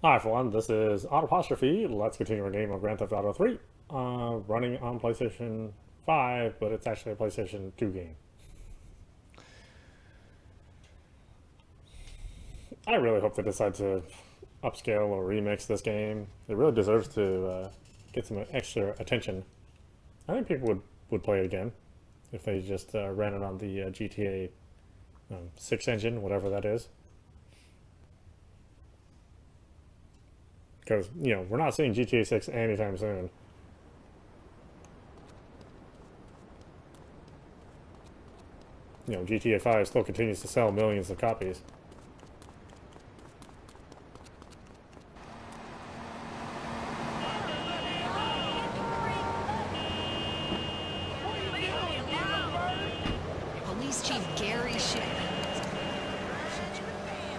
Hi everyone, this is Autopostrophe. Let's continue our game of Grand Theft Auto 3. Running on PlayStation 5, but it's actually a PlayStation 2 game. I really hope they decide to upscale or remix this game. It really deserves to get some extra attention. I think people would play it again if they just ran it on the GTA 6 engine, whatever that is. Because, we're not seeing GTA 6 anytime soon. GTA 5 still continues to sell millions of copies. Police Chief Gary Ship.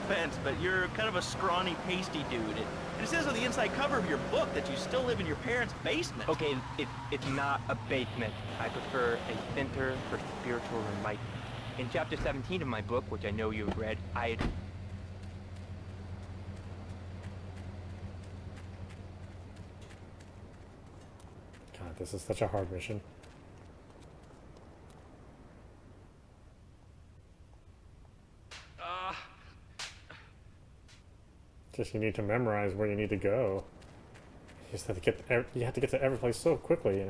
Offense, but you're kind of a scrawny, pasty dude. And it says on the inside cover of your book that you still live in your parents' basement. Okay, it's not a basement. I prefer a center for spiritual enlightenment. In chapter 17 of my book, which I know you've read, God, This is such a hard mission. Just you need to memorize where you need to go. You just have to get to every place so quickly,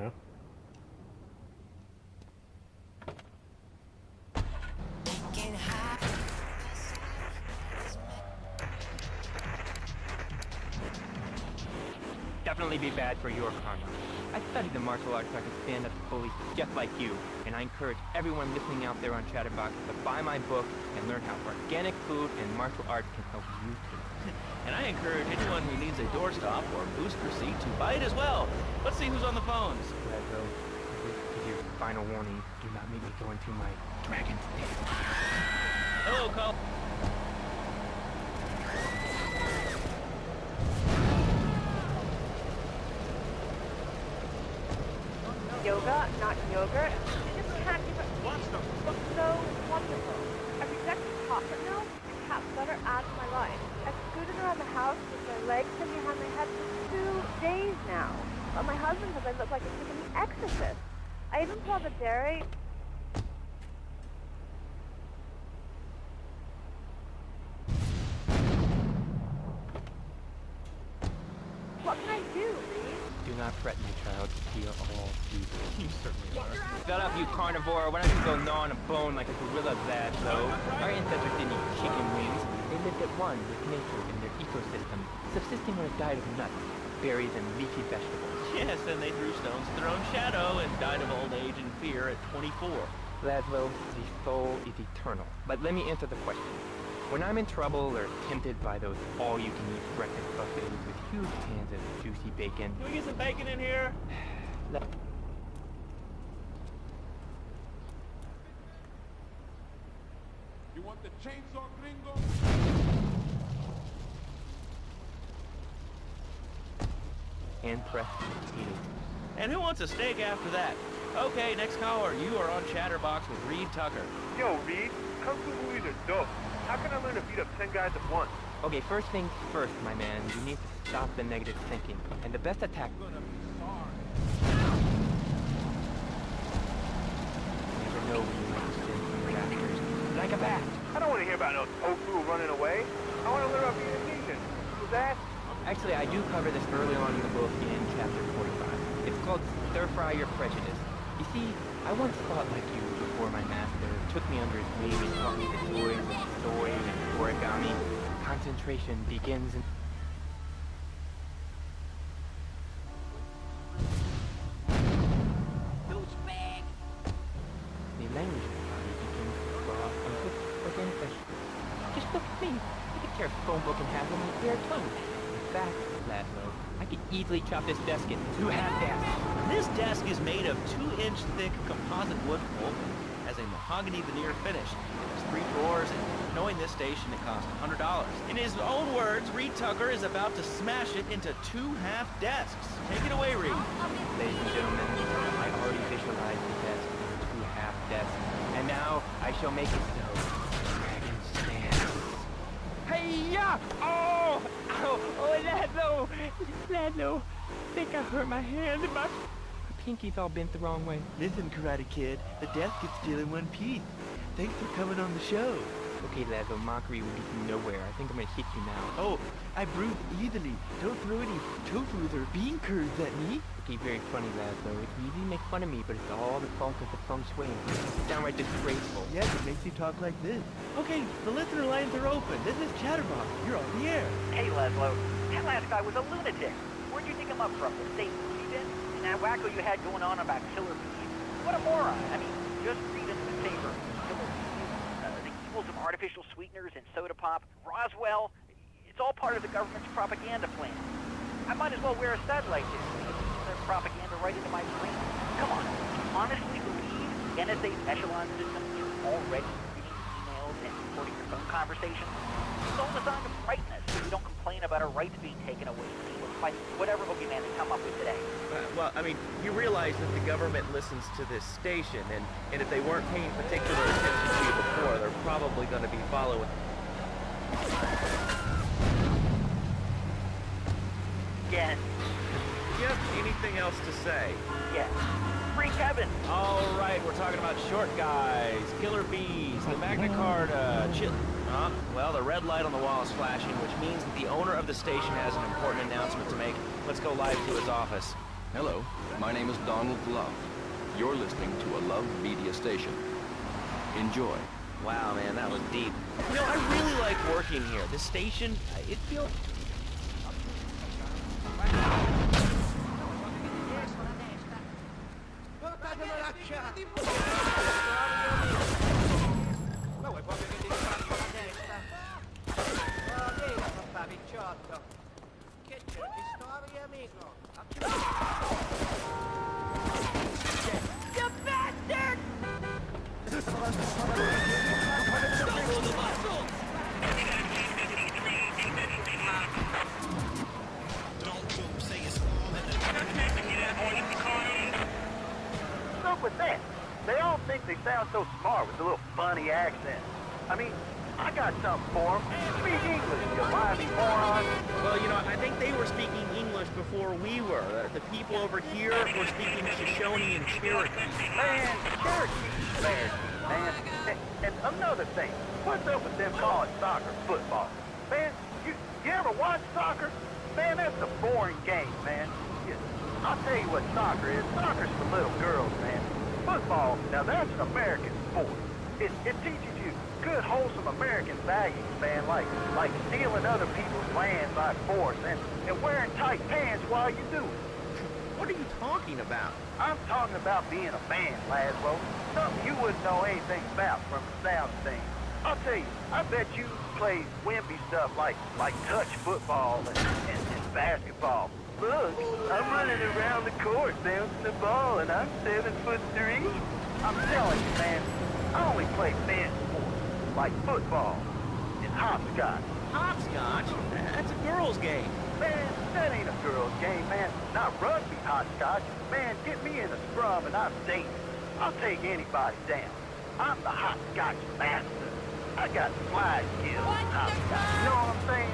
definitely be bad for your karma. I studied the martial arts so I could stand up to police just like you, and I encourage everyone listening out there on Chatterbox to buy my book and learn how organic food and martial arts can help you too. And I encourage anyone who needs a doorstop or booster seat to buy it as well. Let's see who's on the phones. Lazo, this is your final warning. Do not make me go into my dragon's den. Hello, call. Yoga, not yogurt. You just can't keep it. Looks so wonderful. I've rejected chocolate milk and cat butter out of my life. I've scooted around the house with my legs sitting behind my head for 2 days now. But my husband says I look like a freaking exorcist. I even saw the dairy. What can I do, Reed? Do not fret, my child. We are all evil. You certainly are. Shut up, you carnivore. Why don't you go gnaw on a bone like a gorilla, Laszlo? Our ancestors didn't eat chicken wings. They lived at one with nature in their ecosystem, subsisting on a diet of nuts, berries, and leafy vegetables. Yes, and they threw stones at their own shadow and died of old age and fear at 24. Laszlo, the soul is eternal. But let me answer the question. When I'm in trouble or tempted by those all-you-can-eat breakfast buffets with huge pans of juicy bacon, Can we get some bacon in here? You want the chainsaw, gringo? and press repeating. And who wants a steak after that? Okay, next caller. You are on Chatterbox with Reed Tucker. Yo, Reed, Kung Fu movies are dope. How can I learn to beat up 10 guys at once? Okay, first things first, my man. You need to stop the negative thinking. And the best attack... Gonna be sorry. You never know when you might descend from the rafters. Like a bat. I don't want to hear about no tofu running away. I want to learn about being a Asian. Who's that? Actually, I do cover this early on in the book in chapter 45. It's called Stir Fry Your Prejudice. You see, I once thought like you before my master took me under his wing and taught me the joys of soy and origami. Concentration begins in... The language of the body begins to draw unhook organic vegetables. Just look at me. I could tear a phone book in half with my bare tongue. In fact, Laszlo, I could easily chop this desk into 2 half desks. This desk is made of 2-inch thick composite wood woven as a mahogany veneer finish. It has 3 drawers, and knowing this station, it cost $100. In his own words, Reed Tucker is about to smash it into 2 half desks. Take it away, Reed. Ladies and gentlemen, I already visualized the desk in 2 half desks. And now I shall make it so. Dragon stance. Hey-ya! Oh! Ow! Oh, Laszlo! Laszlo! I think I hurt my hand and my pinky's all bent the wrong way. Listen, Karate Kid, the death gets still in one piece. Thanks for coming on the show. Okay, Laszlo, mockery will get you nowhere. I think I'm gonna hit you now. Oh, I bruise easily. Don't throw any tofu or bean curds at me. Okay, very funny, Laszlo. It's easy to make fun of me, but it's all the fault of the feng shui. It's downright disgraceful. Yes, it makes you talk like this. Okay, the listener lines are open. This is Chatterbox. You're on the air. Hey, Laszlo. That last guy was a lunatic. Where'd you dig him up from? The state Sweden? And that wacko you had going on about killer bees? What a moron. I mean, just read in the paper. Killer bees, the evils of artificial sweeteners and soda pop, Roswell. It's all part of the government's propaganda plan. I might as well wear a satellite dish. Their propaganda right into my brain. Come on. Honestly believe NSA's echelon system is already reading emails and recording your phone conversations? It's all a sign of brightness so you don't complain about our rights being taken away by whatever boogeyman they come up with today. Well, I mean, you realize that the government listens to this station, and if they weren't paying particular attention to you before, they're probably going to be following. Yes. Do you have anything else to say? Yes. Free Kevin! All right, we're talking about short guys, killer bees, the Magna Carta, well, the red light on the wall is flashing, which means that the owner of the station has an important announcement to make. Let's go live to his office. Hello, my name is Donald Love. You're listening to a Love Media station. Enjoy. Wow, man, that was deep. You know, I really like working here. This station, it feels... What's up with that? They all think they sound so smart with a little funny accent. I mean, I got something for them. Speak English, you whiny moron. Well, you know, I think they were speaking English before we were. The people over here were speaking Shoshone and Cherokee. Man, Cherokee, man. And another thing, what's up with them calling soccer football? Man, you ever watch soccer? Man, that's a boring game, man. I'll tell you what soccer is. Soccer's for little girls, man. Football, now that's an American sport. It teaches you good, wholesome American values, man, like stealing other people's land by force and wearing tight pants while you do it. What are you talking about? I'm talking about being a man, Laszlo. Something you wouldn't know anything about from the sound of things. I'll tell you, I bet you play wimpy stuff like touch football and basketball. Look, I'm running around the court bouncing the ball and I'm 7'3". I'm telling you, man, I only play men's sports like football and hopscotch. Hopscotch? That's a girl's game. Man, that ain't a girl's game, man. Not rugby hopscotch. Man, get me in a scrum and I'm dangerous. I'll take anybody down. I'm the hopscotch master. I got fly skills. Hopscotch. You know what I'm saying?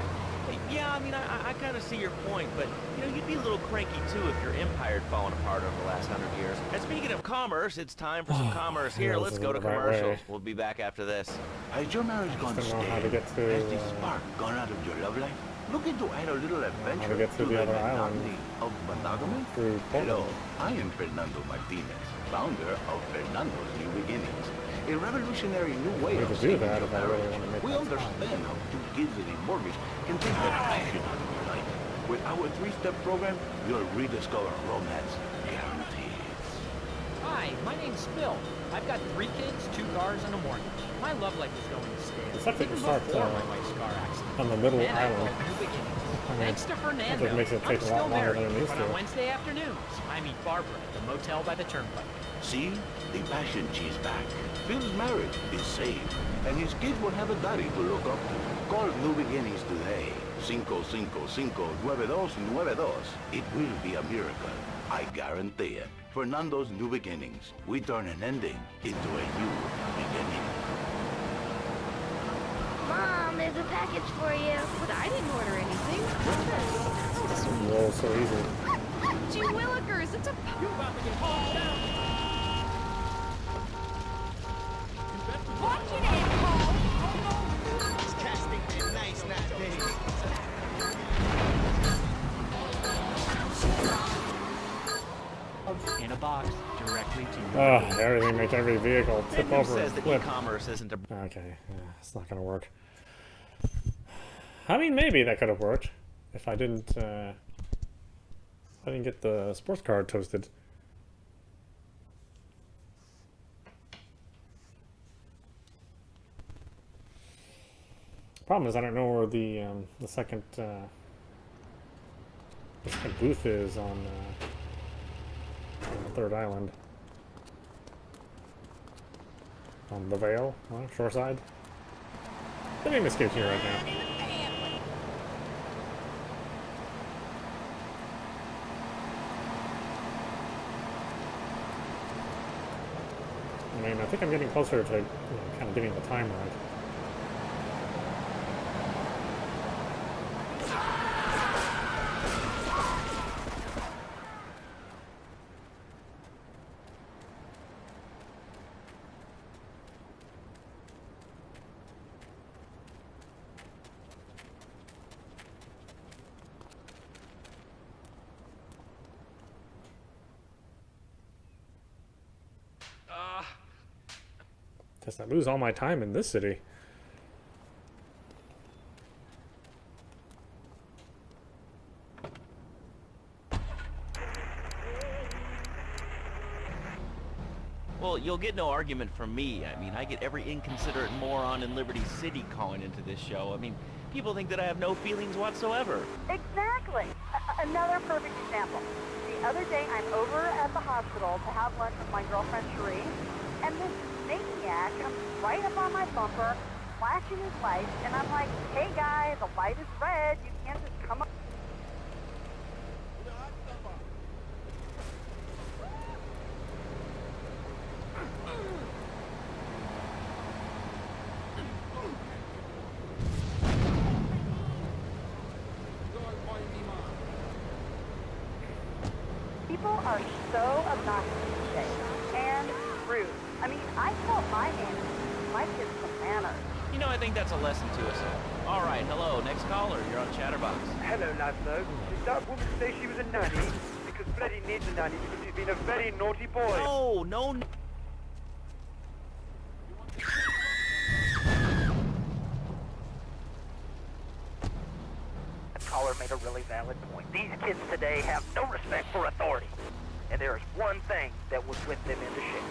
Yeah, I mean, I kind of see your point, but, you know, you'd be a little cranky, too, if your empire had fallen apart over the last 100 years. And speaking of commerce, it's time for some commerce here. Yeah, Let's go to the right commercials. way. We'll be back after this. Has your marriage gone Just don't know how to stale? get to, Has the spark gone out of your love life? Looking to add a little adventure get to the other island monotony of monogamy? through Hello, Portland. I am Fernando Martinez, founder of Fernando's New Beginnings, a revolutionary new way I of could do saving that your if I really marriage. want to make We that understand how 2 kids and a mortgage can take the passion out of your life. With our 3-step program, you'll rediscover romance guaranteed. Hi, my name's Phil. I've got 3 kids, 2 cars, and a mortgage. My love life is going to stale. It's like it Even starts before my wife's car accident. on the middle And I island. called New Beginnings. I mean, Thanks to Fernando, just makes it take I'm a lot still longer married, than it needs but to. on Wednesday afternoons, I meet Barbara at the motel by the turnpike. See? The passion is back. Phil's marriage is saved, and his kids will have a daddy to look up to. Call New Beginnings today. 555-9292. It will be a miracle. I guarantee it. Fernando's New Beginnings. We turn an ending into a new beginning. Mom, there's a package for you. But I didn't order anything. What's this? This rolls so easy. Gee willikers, it's a... You about to get hauled down. Watch it, asshole! These cats think they're nice nowadays. In a box, directly to you. Everything makes every vehicle tip over says and that flip. e-commerce isn't a... Okay, it's not gonna work. I mean, maybe that could have worked if I didn't get the sports car toasted. Problem is, I don't know where the second booth is on the third island. On the Vale, shoreside. The name escapes me right now. I mean, I think I'm getting closer to kind of getting the time right. Guess I lose all my time in this city. Well, you'll get no argument from me. I mean, I get every inconsiderate moron in Liberty City calling into this show. I mean, people think that I have no feelings whatsoever. Exactly. Another perfect example. The other day, I'm over at the hospital to have lunch with my girlfriend Cherie, and this maniac comes right up on my bumper, flashing his lights, and I'm like, hey guy, the light is red, you can't just come up. People are so obnoxious today, and rude. I mean, I tell my neighbors, my kids some manners. You know, I think that's a lesson to us all. All right, hello, next caller. You're on Chatterbox. Hello, Laszlo. Did that woman say she was a nanny? Because Freddy needs a nanny because he's been a very naughty boy. No. That caller made a really valid point. These kids today have no respect for authority. And there is one thing that would whip them into shape.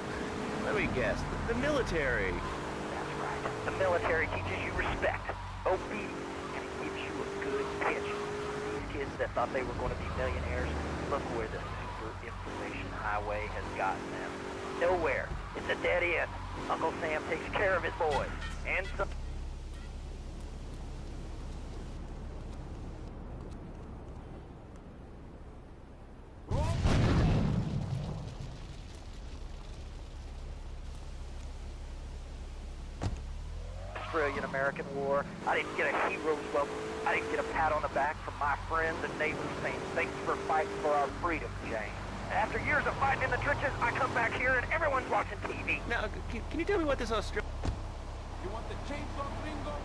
Let me guess. The military. That's right. The military teaches you respect, obedience, and it gives you a good pitch. These kids that thought they were going to be millionaires, look where the super information highway has gotten them. Nowhere. It's a dead end. Uncle Sam takes care of his boys. And some... Australian-American War. I didn't get a hero's welcome. I didn't get a pat on the back from my friends and neighbors saying, thanks for fighting for our freedom, Jane. After years of fighting in the trenches, I come back here and everyone's watching TV. Now, can you tell me what this Australian... You want the chainsaw gringo?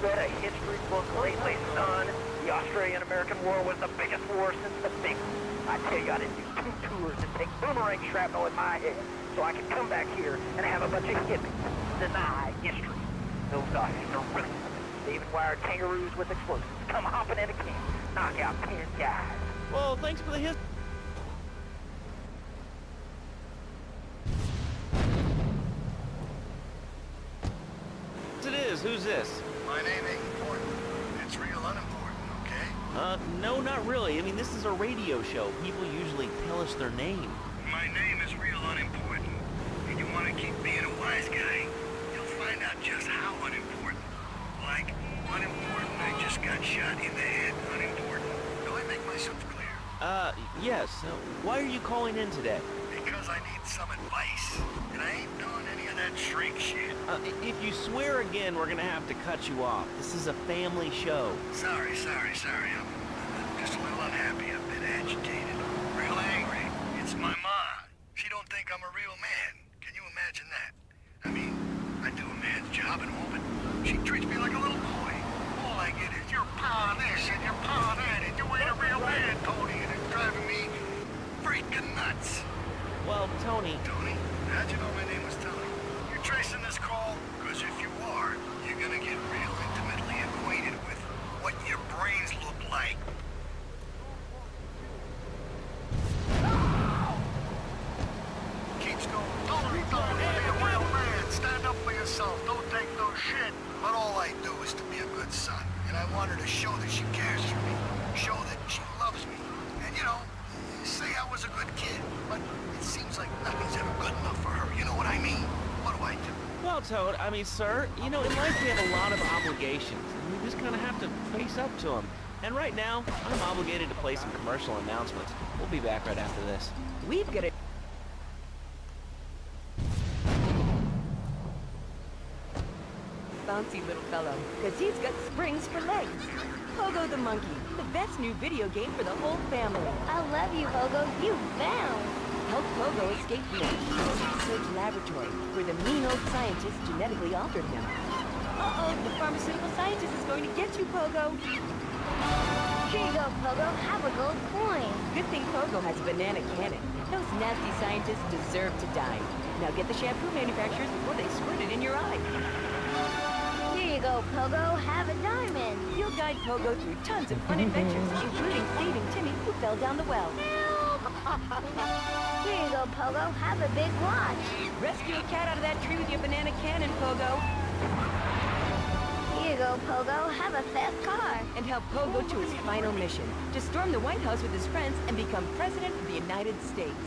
Read a history book lately, son. The Australian-American War was the biggest war since the big one. I tell you, I didn't do 2 tours and take boomerang shrapnel in my head so I could come back here and have a bunch of hippies deny history. Those guys are ruthless. They even wired kangaroos with explosives. Come hopping in a camp, knock out 10 guys. Well, thanks for the history. It is. Who's this? My name ain't important. It's real unimportant, okay? No, not really. I mean, this is a radio show. People usually tell us their name. My name is real unimportant. And you want to keep being a wise guy, you'll find out just how unimportant. Like, unimportant, I just got shot in the head. Unimportant. Do I make myself clear? Yes. Why are you calling in today? Because I need some advice. And I ain't doing any of that shrink shit. If you swear again, we're gonna have to cut you off. This is a family show. Sorry. I'm just a little unhappy. I've been agitated. Real angry. It's my ma. She don't think I'm a real man. Can you imagine that? I mean, I do a man's job and all, but she treats me like a little boy. All I get is your pa this and your pa that, and you ain't a real man, Tony, and it's driving me freaking nuts. Well, Tony... Tony? How'd you know my name was Tony? You're tracing this call? Because if you are, you're gonna get real intimately acquainted with what your brains look like. Keeps going. Tony, be a real man. Stand up for yourself. Don't take no shit. But all I do is to be a good son. And I want her to show that she cares for me. Show that she loves me. And, you know, say I was a good kid. But it seems like nothing's ever good enough for her. You know what I mean? What do I do? Well, Toad, I mean, sir, you know, in life we have a lot of obligations. And we just kind of have to face up to them. And right now, I'm obligated to play some commercial announcements. We'll be back right after this. We've got a bouncy little fellow, because he's got springs for legs. Pogo the Monkey, the best new video game for the whole family. I love you, Pogo. You bound. Help Pogo escape from a evil research laboratory where the mean old scientist genetically altered him. Uh-oh, the pharmaceutical scientist is going to get you, Pogo. Here you go, Pogo. Have a gold coin. Good thing Pogo has a banana cannon. Those nasty scientists deserve to die. Now get the shampoo manufacturers before they squirt it in your eye. Here you go, Pogo. Have a diamond. You'll guide Pogo through tons of fun adventures, including saving Timmy, who fell down the well. Here you go, Pogo. Have a big watch. Rescue a cat out of that tree with your banana cannon, Pogo. Here you go, Pogo. Have a fast car. And help Pogo to his final mission, to storm the White House with his friends and become President of the United States.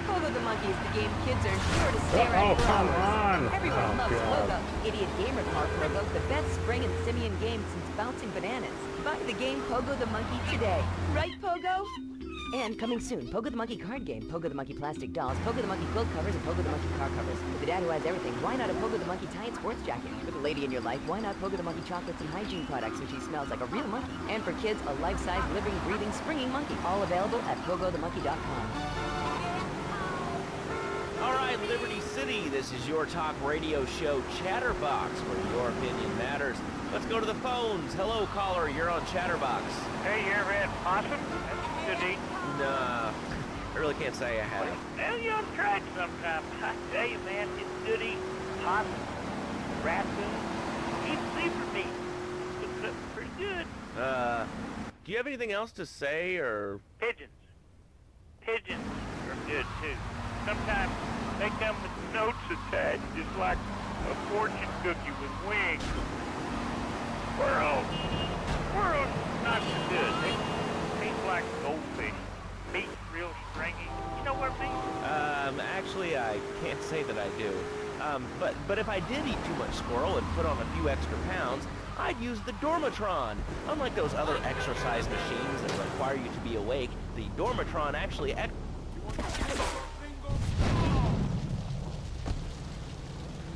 Pogo the Monkey is the game kids are sure to stare at for come hours. on. Everyone loves God. Pogo. Idiot Gamer called Pogo the best spring and simian game since bouncing bananas. Buy the game Pogo the Monkey today. Right, Pogo? And coming soon, Pogo the Monkey card game, Pogo the Monkey plastic dolls, Pogo the Monkey quilt covers, and Pogo the Monkey car covers. With a dad who has everything, why not a Pogo the Monkey tie and sports jacket? With a lady in your life, why not Pogo the Monkey chocolates and hygiene products so she smells like a real monkey? And for kids, a life-size, living, breathing, springing monkey. All available at PogoTheMonkey.com. All right, Liberty City, this is your talk radio show Chatterbox, where your opinion matters. Let's go to the phones. Hello, caller, you're on Chatterbox. Hey, you ever had possum? That's good eating. Nah, I really can't say I have. Well, you ought to try it sometime. I tell you, man, it's good eating. Possum, raccoon, even zebra meat. Looks up pretty good. Do you have anything else to say, or? Pigeons. Pigeons are good, too. Sometimes they come with notes attached, just like a fortune cookie with wings. Squirrels. Squirrels, not so good. They taste like goldfish. Meat real stringy. You know what I mean? Actually, I can't say that I do. But if I did eat too much squirrel and put on a few extra pounds, I'd use the Dormatron. Unlike those other exercise machines that require you to be awake, the Dormatron actually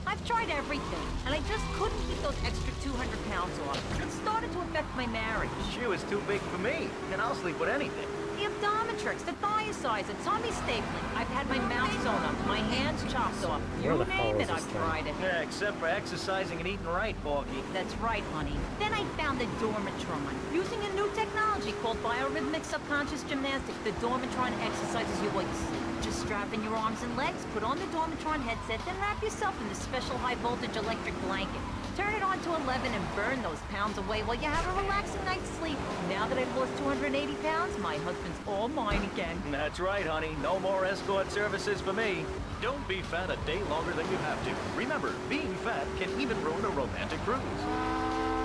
I've tried everything, and I just couldn't keep those extra 200 pounds off. It started to affect my marriage. She was too big for me, and I'll sleep with anything. The Abdometrix, the thiazide, the tummy stapling. I've had my mouth sewn up, my hands chopped off. You name it, I've tried it. Yeah, except for exercising and eating right, Porky. That's right, honey. Then I found the Dormatron. Using a new technology called biorhythmic subconscious gymnastics, the Dormatron exercises you while you sleep. Just strap in your arms and legs, put on the Dormatron headset, then wrap yourself in the special high-voltage electric blanket. Turn it on to 11 and burn those pounds away while you have a relaxing night's sleep. Now that I've lost 280 pounds, my husband's all mine again. That's right, honey. No more escort services for me. Don't be fat a day longer than you have to. Remember, being fat can even ruin a romantic cruise.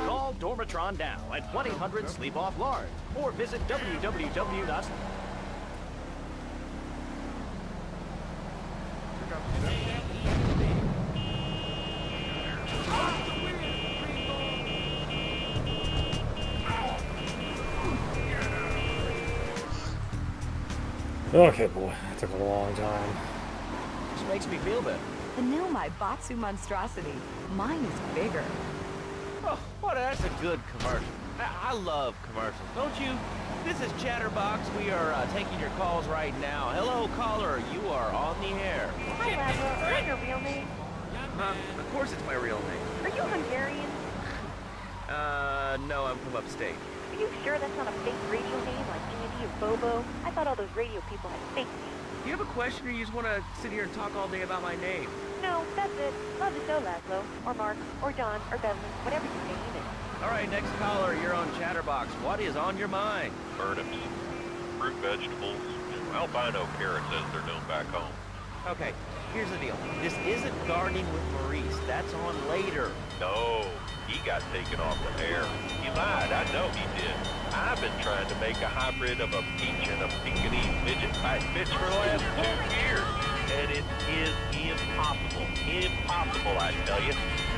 Call Dormatron now at 1-800-SLEEP-OFF-LARGE or visit www. Okay, boy, that took a long time. Just makes me feel better. And now my Batsu monstrosity. Mine is bigger. Oh, what? That's a good commercial. I love commercials, don't you? This is Chatterbox. We are taking your calls right now. Hello, caller. You are on the air. Hi, Laszlo. Is that your real name? Of course it's my real name. Are you Hungarian? No, I'm from upstate. Are you sure that's not a fake radio name like Andy or Bobo? I thought all those radio people had fake names. Do you have a question, or you just want to sit here and talk all day about my name? No, that's it. Love the show, Laszlo. Or Mark, or Don, or Beverly, whatever your name is. All right, next caller, you're on Chatterbox. What is on your mind? Turnips, fruit, vegetables, and albino carrots as they're known back home. Okay, here's the deal. This isn't Gardening with Maurice. That's on later. No, he got taken off the air. He lied, I know he did. I've been trying to make a hybrid of a peach and a Pekingese midget type bitch for the last 2 years. And it is impossible. Impossible, I tell you.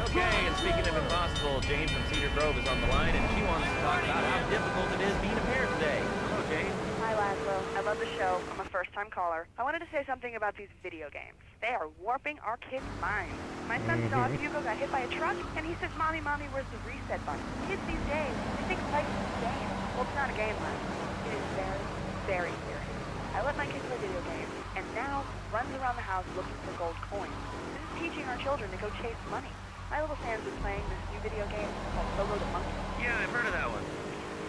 Okay, and speaking of impossible, Jane from Cedar Grove is on the line, and she wants to talk about how difficult it is being a parent today. Hello, Jane. Hi, Laszlo. I love the show. I'm a first-time caller. I wanted to say something about these video games. They are warping our kids' minds. My son's dog, Hugo, got hit by a truck, and he says, Mommy, Mommy, where's the reset button? Kids these days, they think life is a game. Well, it's not a game, Laszlo. It is very, very serious. I let my kids play video games, and now runs around the house looking for gold coins. This is teaching our children to go chase money. My little Sam's been playing this new video game called Pogo the Monkey. Yeah, I've heard of that one.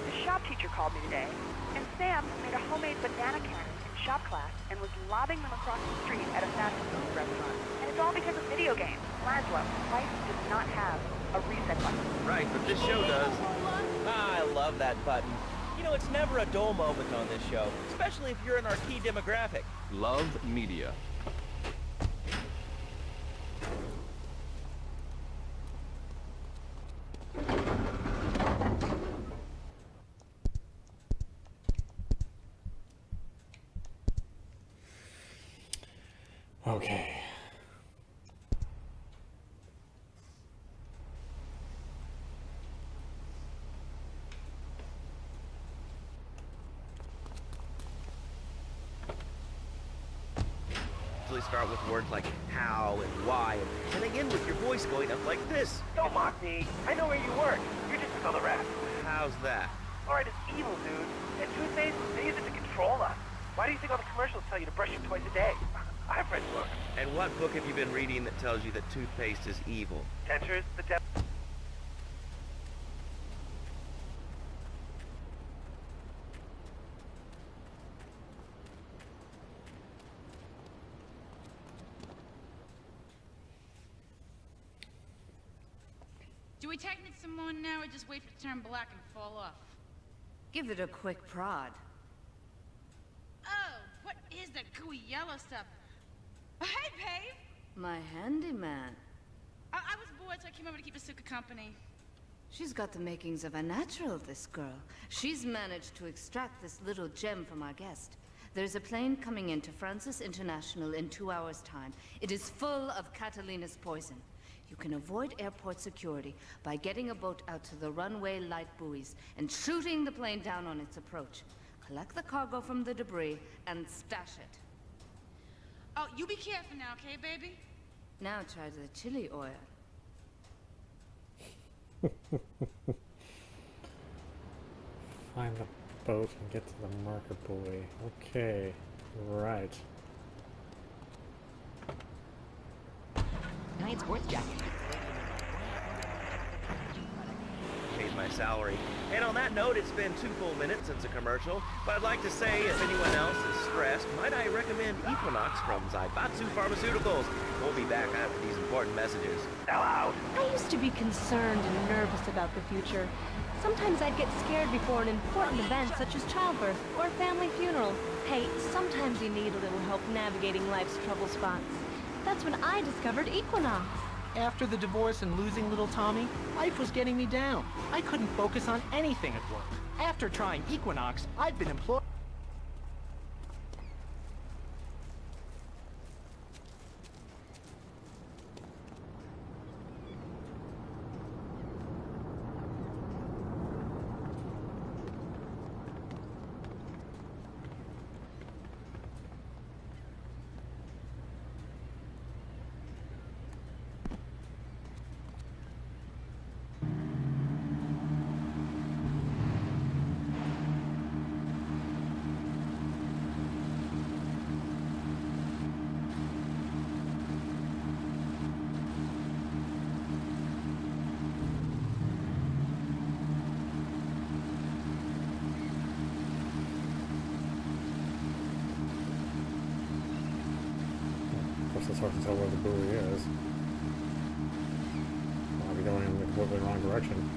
The shop teacher called me today, and Sam made a homemade banana cannon in shop class and was lobbing them across the street at a fast food restaurant. And it's all because of video games. Laszlo, life does not have a reset button. Right, but this show does. I love that button. You know, it's never a dull moment on this show, especially if you're in our key demographic. Love media. Okay. Usually start with words like how and why, and they end with your voice going up like this. Don't mock me. I know where you work. You're just another rat. How's that? Alright, it's evil, dude. And toothpaste, they use it to control us. Why do you think all the commercials tell you to brush it twice a day? I've read books. And what book have you been reading that tells you that toothpaste is evil? Dentures, the devil. Do we tighten it some more now or just wait for it to turn black and fall off? Give it a quick prod. Oh, what is that gooey yellow stuff? Hey, babe! My handyman. I was bored, so I came over to keep Asuka company. She's got the makings of a natural, this girl. She's managed to extract this little gem from our guest. There's a plane coming into Francis International in 2 hours' time. It is full of Catalina's poison. You can avoid airport security by getting a boat out to the runway light buoys and shooting the plane down on its approach. Collect the cargo from the debris and stash it. Oh, you be careful now, okay, baby? Now try the chili oil. Find the boat and get to the marker buoy. Okay, right. Night sports jacket. Paid my salary. And on that note, it's been 2 full minutes since a commercial, but I'd like to say if anyone else is stressed, might I recommend Equinox from Zaibatsu Pharmaceuticals. We'll be back after these important messages. Out. I used to be concerned and nervous about the future. Sometimes I'd get scared before an important event such as childbirth or a family funeral. Hey, sometimes you need a little help navigating life's trouble spots. That's when I discovered Equinox. After the divorce and losing little Tommy, life was getting me down. I couldn't focus on anything at work. After trying Equinox, I've been employed. course, it's hard to tell where the buoy is. I'll be going in the completely wrong direction.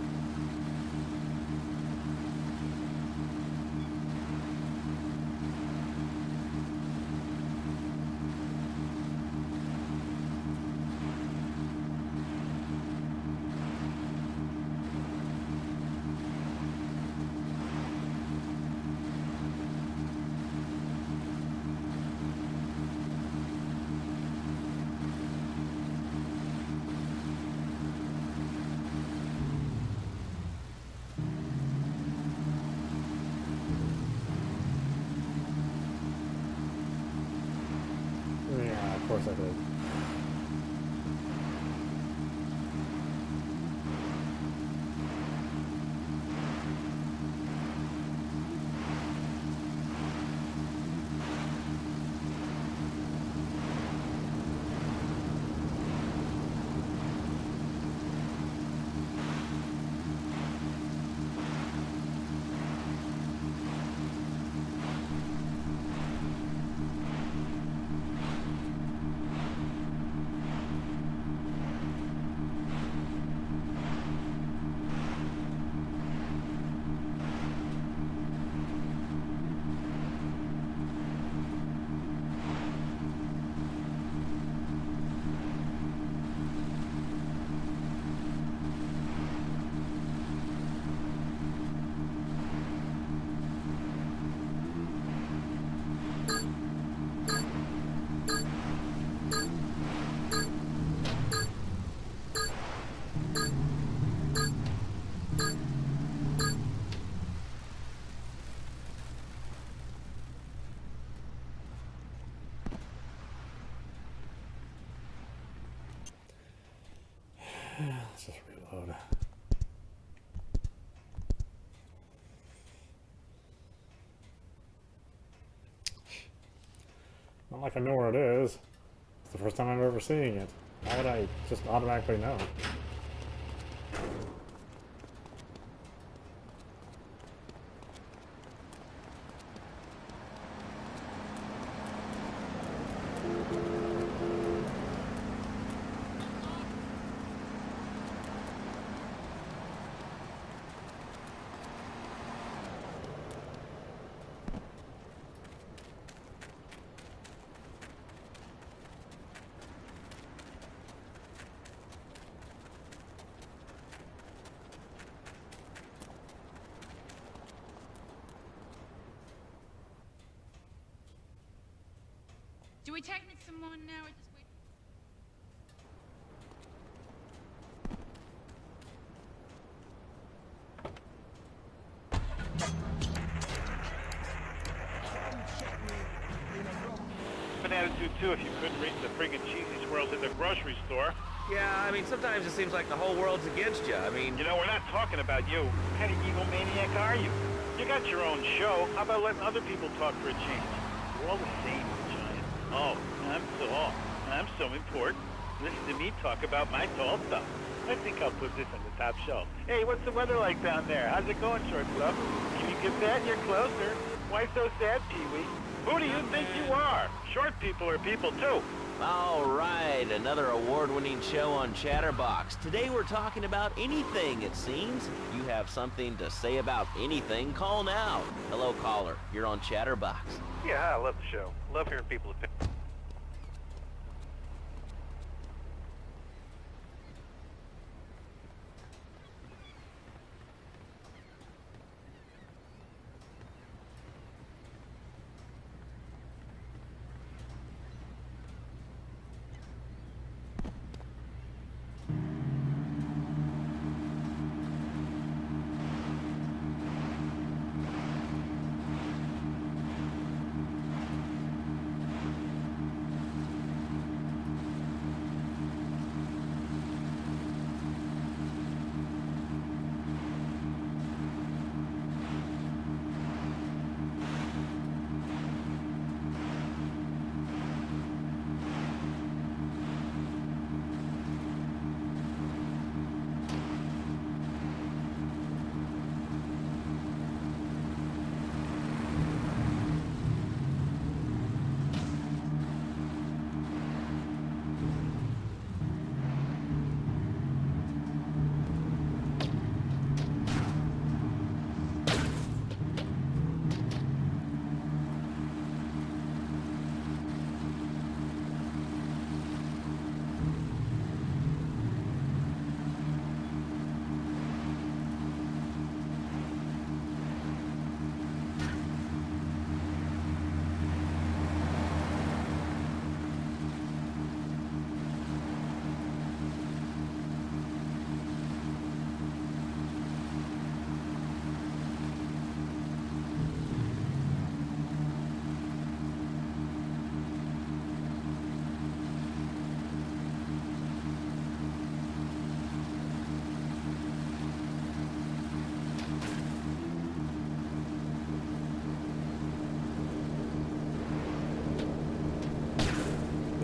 Yeah, of course I did. Let's just reload. Not like I know where it is. It's the first time I'm ever seeing it. How would I just automatically know? Do we technic someone now or just wait? An attitude too if you couldn't reach the friggin' cheesy swirls in the grocery store. Yeah, I mean, sometimes it seems like the whole world's against you. I mean... You know, we're not talking about you. What kind of egomaniac are you? You got your own show. How about letting other people talk for a change? We're all the same, Giant. Oh, I'm tall. I'm so important. Listen to me talk about my tall stuff. I think I'll put this on the top shelf. Hey, what's the weather like down there? How's it going, Short Glove? Can you get that? You're closer. Why so sad, Pee-wee? Who do you think you are? Short people are people, too. All right, another award-winning show on Chatterbox. Today we're talking about anything, it seems. You have something to say about anything, call now. Hello, caller. You're on Chatterbox. Yeah, I love the show. Love hearing people's opinions.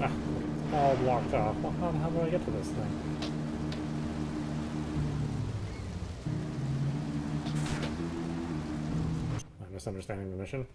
Ah, all blocked off. Well, how the hell do I get to this thing? I'm misunderstanding the mission.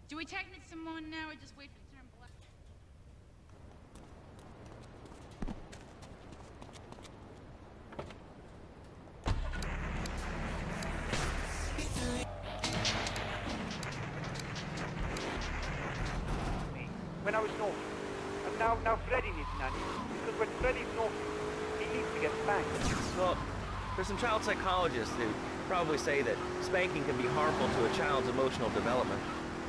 Do we technically someone now or just wait for the turn black? When I was naughty. And now Freddy needs nanny. Because when Freddy's naughty, he needs to get spanked. Well, there's some child psychologists who probably say that spanking can be harmful to a child's emotional development.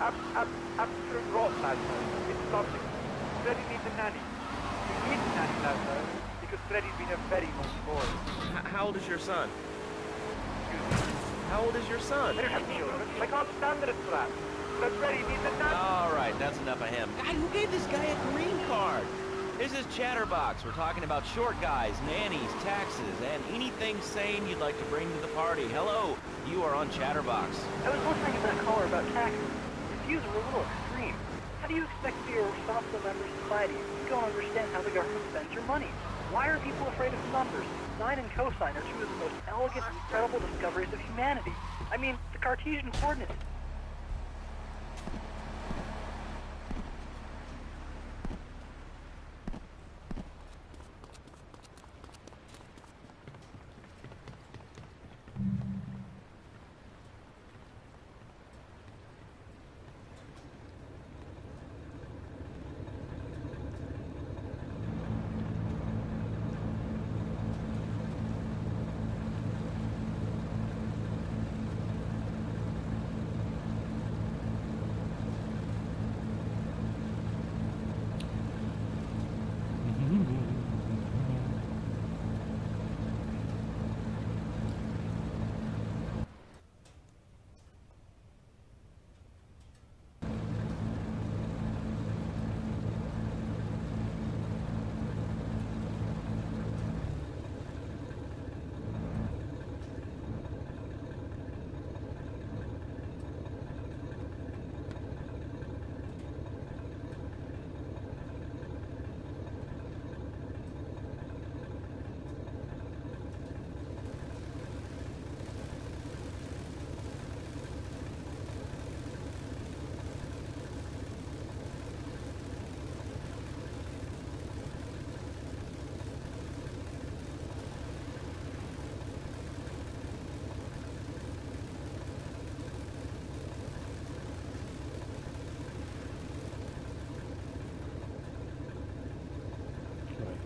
Absolute rot, lad. It's logic. Freddy needs a nanny. He needs a nanny, lad, though, because Freddy's been a very naughty boy. How old is your son? How old is your son? I don't have children. I can't stand it, it's that. But Freddy needs a nanny. All right, that's enough of him. Guy, who gave this guy a green card? This is Chatterbox. We're talking about short guys, nannies, taxes, and anything sane you'd like to bring to the party. Hello, you are on Chatterbox. I was listening to that caller about taxes. His views are a little extreme. How do you expect to be a responsible member of society if you don't understand how the government spends your money? Why are people afraid of numbers? Sine and cosine are two of the most elegant and incredible discoveries of humanity. I mean, the Cartesian coordinates.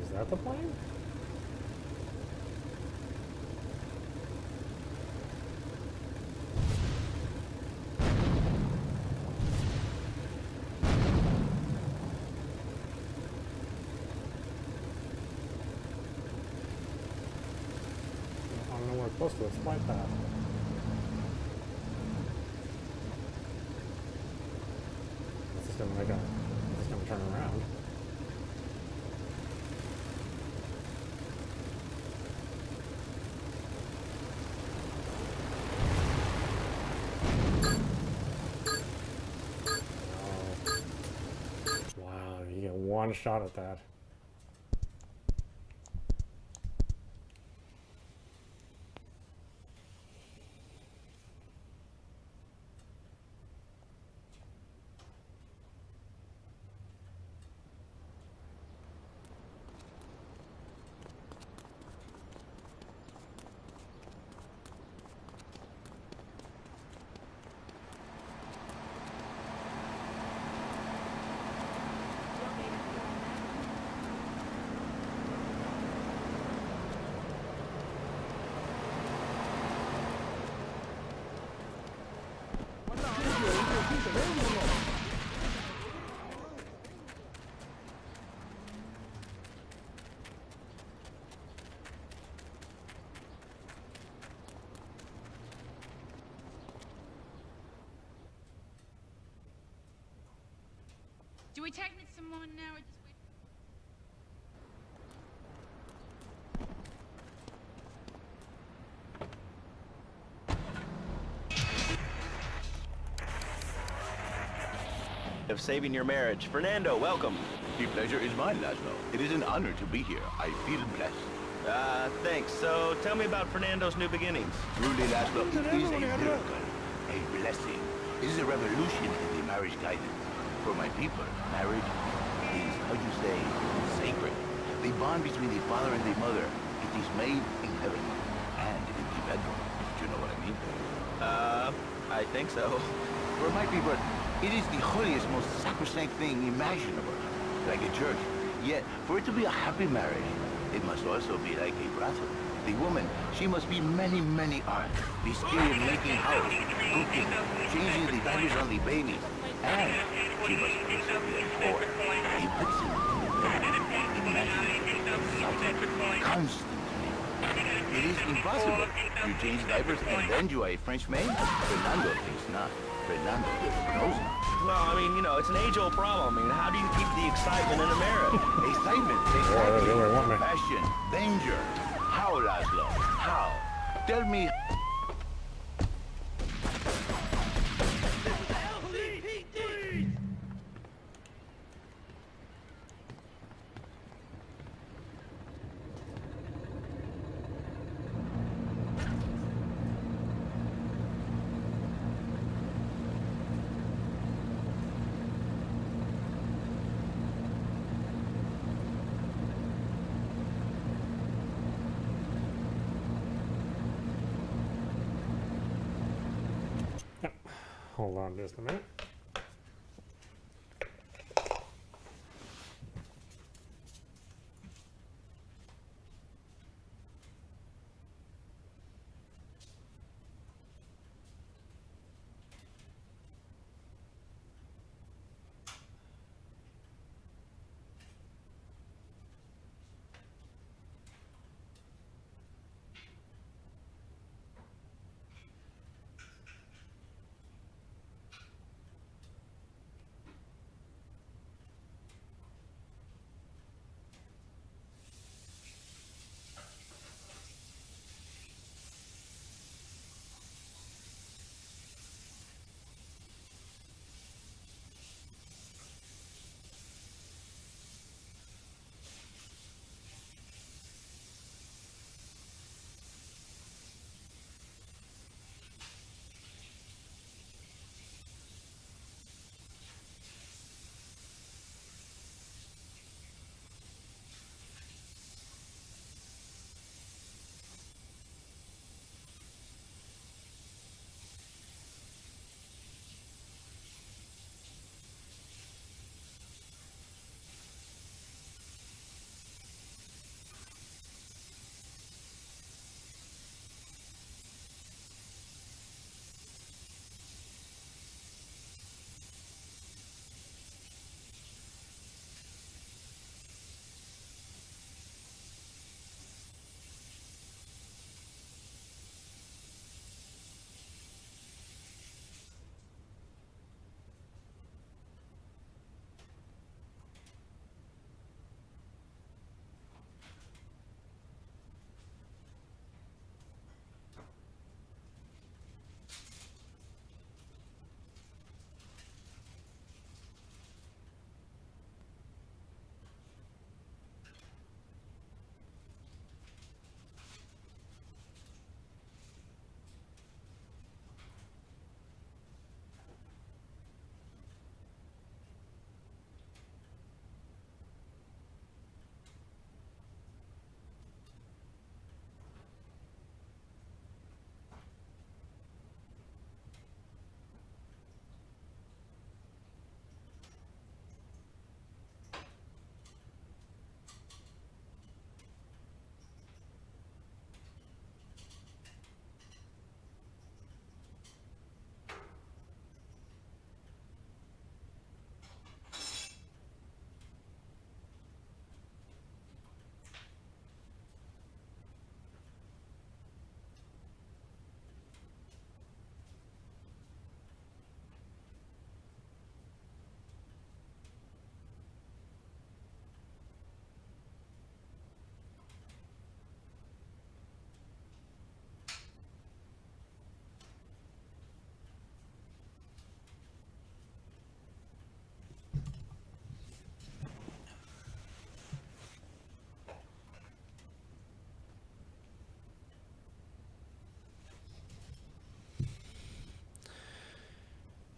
Is that the plane? I'm nowhere close to its flight path. This is gonna make a. This is gonna turn around. Wow, you get one shot at that. Do we technically someone now or just wait? Of saving your marriage. Fernando, welcome. The pleasure is mine, Laszlo. It is an honor to be here. I feel blessed. Thanks. So tell me about Fernando's new beginnings. Truly, Laszlo, it is a miracle, a blessing. It is a revolution in the marriage guidance. For my people, marriage is, how'd you say, sacred. The bond between the father and the mother. It is made in heaven and in the bedroom. Do you know what I mean? I think so. For my people, it is the holiest, most sacrosanct thing imaginable. Like a church. Yet, for it to be a happy marriage, it must also be like a brothel. The woman, she must be many, many arts. Be skilled in making house, cooking, changing the diapers on the baby. And she must also be a whore, a vixen, imaginative, exotic, constantly. It is impossible. You change diapers and then you are a French maid? Fernando thinks not. Fernando knows not. Well, I mean, you know, it's an age-old problem. I mean, how do you keep the excitement in a marriage? Excitement, exactly. Passion, danger. How, Laszlo? How? Tell me. Hold on just a minute.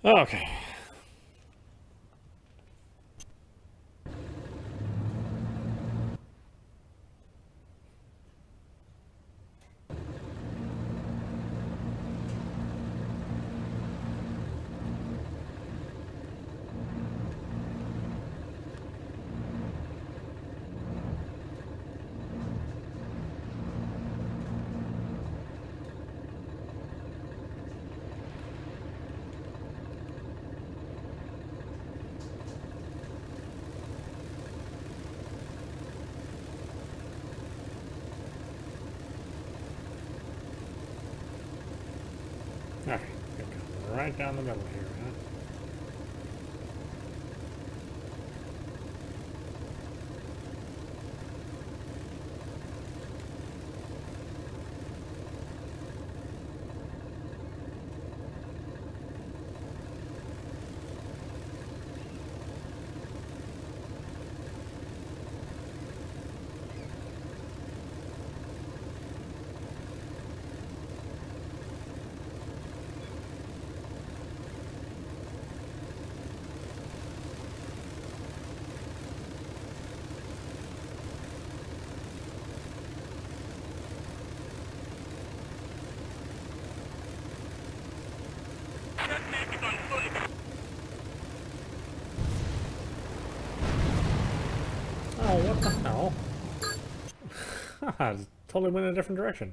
Okay. Alright, go right down the middle here, huh? Oh, what the hell? I totally went in a different direction.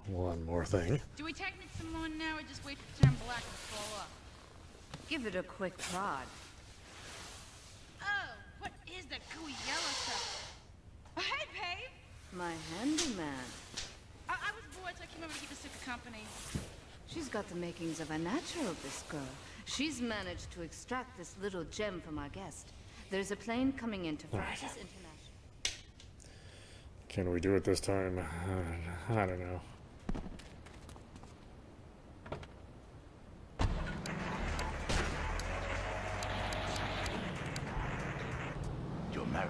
One more thing. Do we technic some more now or just wait for it to turn black and fall off? Give it a quick prod. Oh, what is that gooey yellow stuff? Oh, hey, babe! My handyman. I was bored, so I came over to keep us super company. She's got the makings of a natural, this girl. She's managed to extract this little gem from our guest. There's a plane coming into Francis International. Can we do it this time? I don't know. You're married.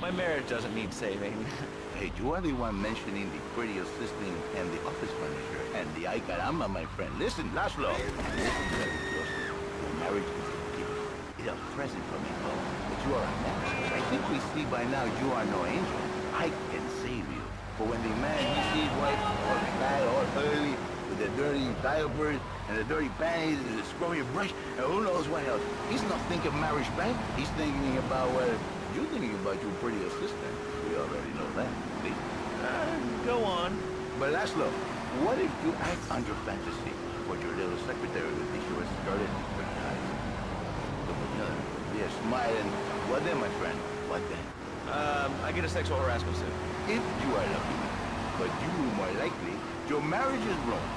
My marriage doesn't need saving. Hey, you are the one mentioning the pretty assistant and the office furniture and the ay caramba, my friend. Listen, Laszlo. Listen very closely. Your marriage is a gift. It's a present from me, Paul. But you are a man. I think we see by now you are no angel. I can save you. For when the man he sees wife or fat or ugly with the dirty diapers and the dirty panties and the scrubby brush and who knows what else. He's not thinking marriage back. He's thinking about what you're thinking about your pretty assistant. We already know that. See? Go on. But Laszlo, what if you act on your fantasy for your little secretary with the short skirt and the quick ties? Look at her. Yeah, smiling. What then, my friend? What then? I get a sexual harassment suit. If you are lucky. But you, more likely, your marriage is ruined.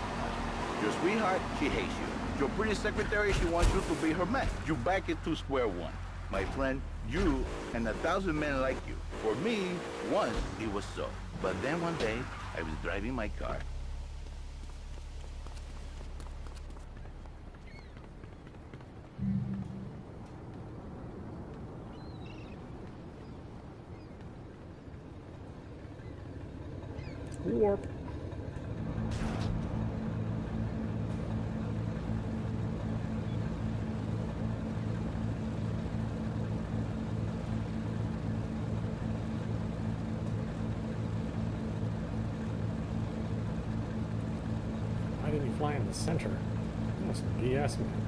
Your sweetheart, she hates you. Your pretty secretary, she wants you to be her man. You back it to square one. My friend, you and 1,000 men like you. For me, once it was so. But then one day, I was driving my car. Warp. Why didn't he fly in the center? That's some BS, man.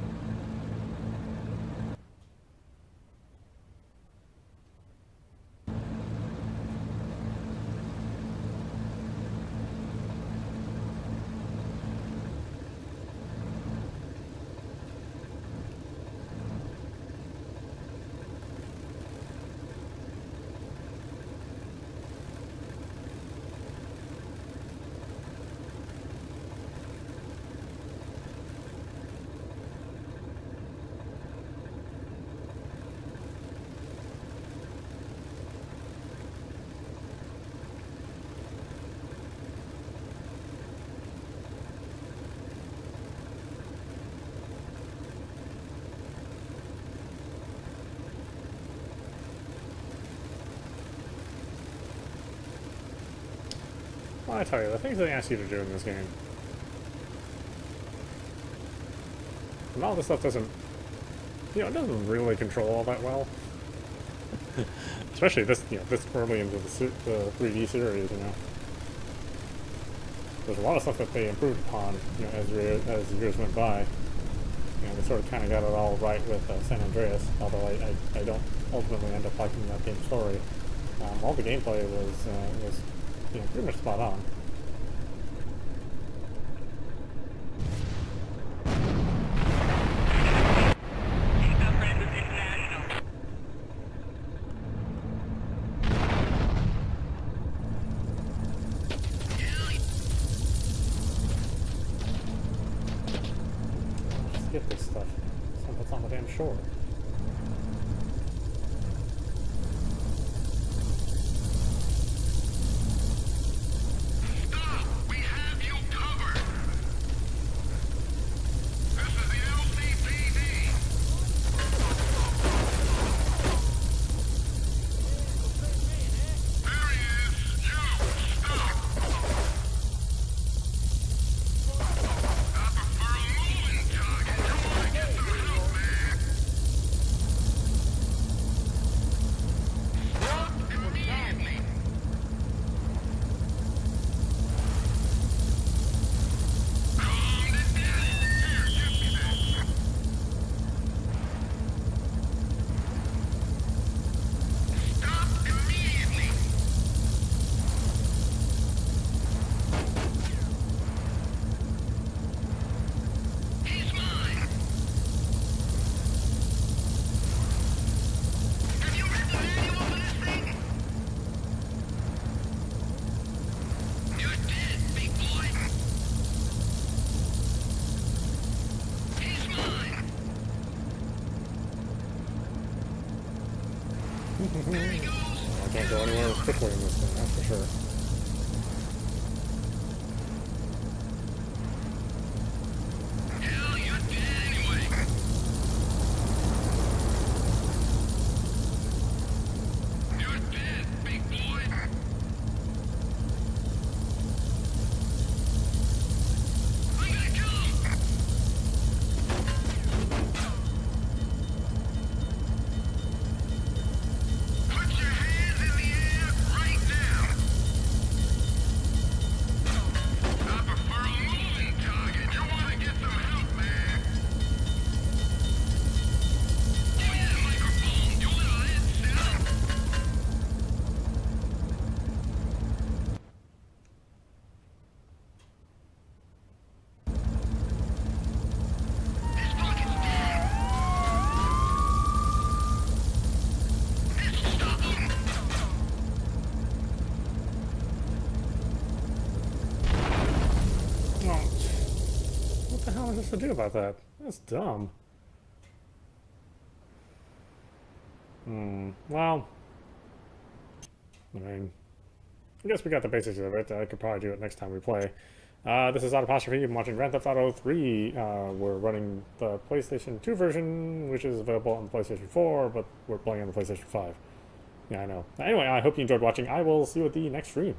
I tell you, the things they ask you to do in this game. And all this stuff doesn't, you know, it doesn't really control all that well. Especially this, you know, this early into the 3D series, you know. There's a lot of stuff that they improved upon, you know, as years went by. You know, they sort of kind of got it all right with San Andreas, although I don't ultimately end up liking that game's story. All the gameplay was you know, pretty much spot on. Just get this stuff. Something's on the damn shore. I can't go anywhere quickly in this thing, that's for sure. To do about that? That's dumb. Well, I mean, I guess we got the basics of it. I could probably do it next time we play. This is audap. I'm watching Grand Theft Auto 3. We're running the PlayStation 2 version, which is available on the PlayStation 4, but we're playing on the PlayStation 5. Yeah, I know. Anyway, I hope you enjoyed watching. I will see you at the next stream.